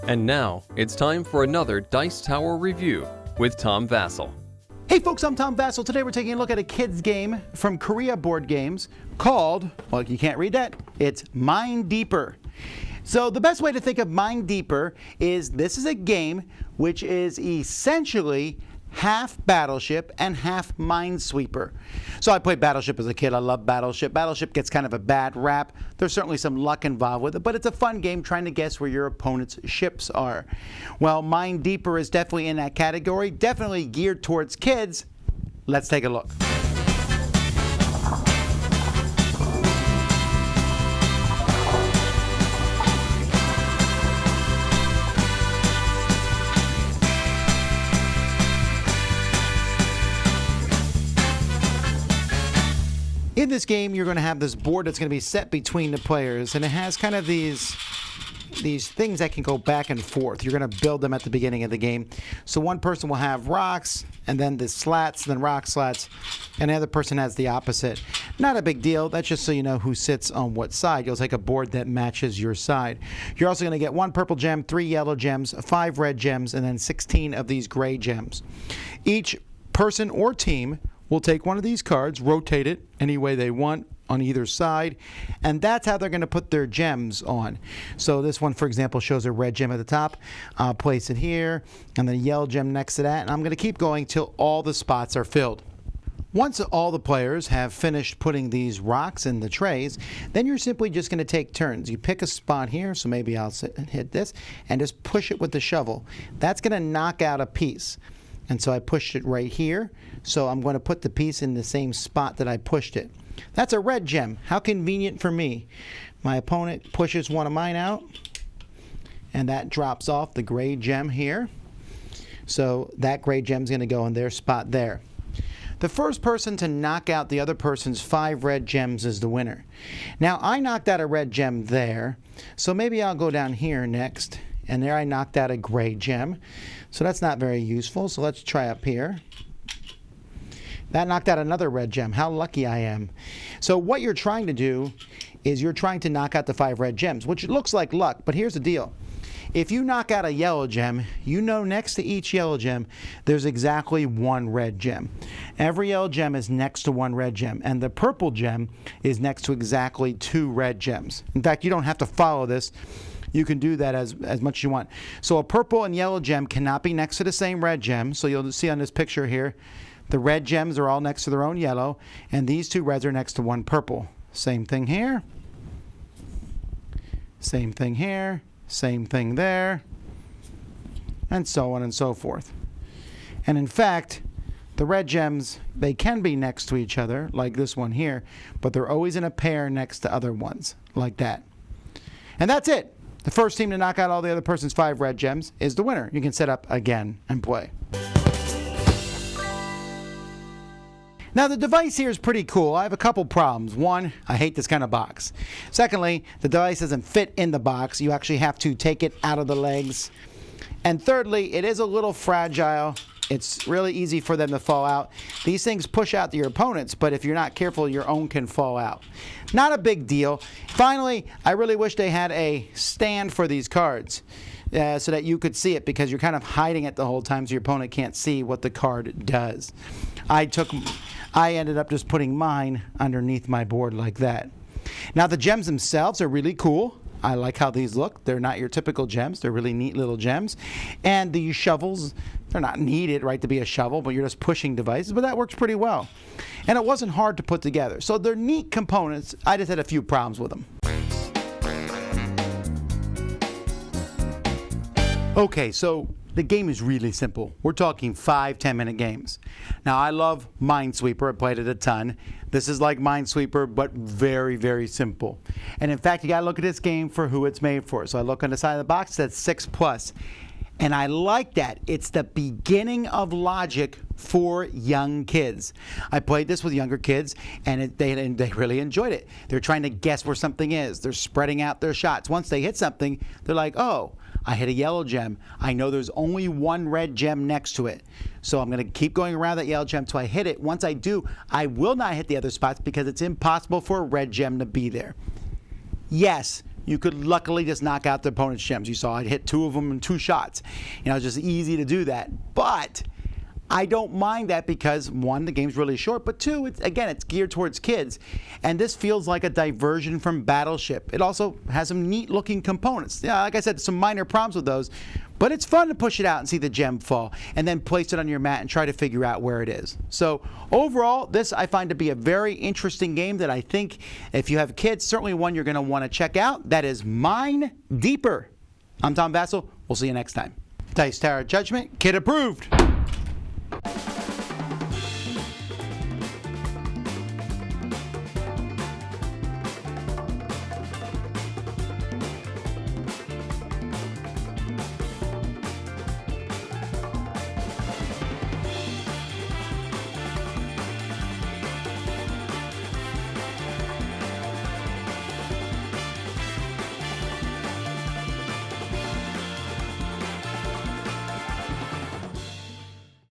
And now, it's time for another Dice Tower review with Tom Vasel. Hey folks, I'm Tom Vasel. Today we're taking a look at a kids game from Korea Board Games called, well, you can't read that, it's Mine Deeper. So the best way to think of Mine Deeper is this is a game which is essentially half Battleship and half Minesweeper. So I played Battleship as a kid. I love Battleship. Battleship gets kind of a bad rap. There's certainly some luck involved with it, but it's a fun game trying to guess where your opponent's ships are. Well, Mine Deeper is definitely in that category, definitely geared towards kids. Let's take a look. In this game, you're going to have this board that's going to be set between the players, and it has kind of these things that can go back and forth. You're going to build them at the beginning of the game. So one person will have rocks, and then the slats, then rock slats, and the other person has the opposite. Not a big deal. That's just so you know who sits on what side. You'll take a board that matches your side. You're also going to get 1 purple gem, 3 yellow gems, 5 red gems, and then 16 of these gray gems. Each person or team will take one of these cards, rotate it any way they want on either side, and that's how they're going to put their gems on. So this one, for example, shows a red gem at the top. I'll place it here, and then a yellow gem next to that, and I'm going to keep going till all the spots are filled. Once all the players have finished putting these rocks in the trays, then you're simply just going to take turns. You pick a spot here, so maybe I'll hit this, and just push it with the shovel. That's going to knock out a piece. And so I pushed it right here. So I'm going to put the piece in the same spot that I pushed it. That's a red gem. How convenient for me. My opponent pushes one of mine out, and that drops off the gray gem here. So that gray gem is going to go in their spot there. The first person to knock out the other person's 5 red gems is the winner. Now I knocked out a red gem there, so maybe I'll go down here next. And there I knocked out a gray gem. So that's not very useful. So let's try up here. That knocked out another red gem. How lucky I am. So what you're trying to do is you're trying to knock out the 5 red gems, which looks like luck. But here's the deal. If you knock out a yellow gem, you know next to each yellow gem, there's exactly 1 red gem. Every yellow gem is next to 1 red gem, and the purple gem is next to exactly 2 red gems. In fact, you don't have to follow this. You can do that as much as you want. So a purple and yellow gem cannot be next to the same red gem. So you'll see on this picture here, the red gems are all next to their own yellow, and these 2 reds are next to 1 purple. Same thing here. Same thing here. Same thing there. And so on and so forth. And in fact, the red gems, they can be next to each other, like this one here, but they're always in a pair next to other ones, like that. And that's it. The first team to knock out all the other person's 5 red gems is the winner. You can set up again and play. Now the device here is pretty cool. I have a couple problems. One, I hate this kind of box. Secondly, the device doesn't fit in the box. You actually have to take it out of the legs. And thirdly, it is a little fragile. It's really easy for them to fall out. These things push out to your opponents, but if you're not careful, your own can fall out. Not a big deal. Finally, I really wish they had a stand for these cards so that you could see it, because you're kind of hiding it the whole time so your opponent can't see what the card does. I ended up just putting mine underneath my board like that. Now the gems themselves are really cool. I like how these look. They're not your typical gems. They're really neat little gems. And the shovels, they're not needed, right, to be a shovel, but you're just pushing devices, but that works pretty well. And it wasn't hard to put together. So they're neat components. I just had a few problems with them. Okay, so the game is really simple. We're talking 5-10-minute games. Now, I love Minesweeper. I played it a ton. This is like Minesweeper, but very, very simple. And in fact, you got to look at this game for who it's made for. So I look on the side of the box, it says 6+. And I like that. It's the beginning of logic for young kids. I played this with younger kids, and they really enjoyed it. They're trying to guess where something is. They're spreading out their shots. Once they hit something, they're like, oh, I hit a yellow gem. I know there's only 1 red gem next to it. So I'm going to keep going around that yellow gem until I hit it. Once I do, I will not hit the other spots because it's impossible for a red gem to be there. Yes, you could luckily just knock out the opponent's gems. You saw I hit 2 of them in 2 shots. It's just easy to do that. But I don't mind that because, 1, the game's really short, but 2, it's geared towards kids. And this feels like a diversion from Battleship. It also has some neat-looking components. Yeah, like I said, some minor problems with those, but it's fun to push it out and see the gem fall and then place it on your mat and try to figure out where it is. So overall, this I find to be a very interesting game that I think if you have kids, certainly one you're going to want to check out. That is Mine Deeper. I'm Tom Vasel. We'll see you next time. Dice Tower Judgment, kid approved.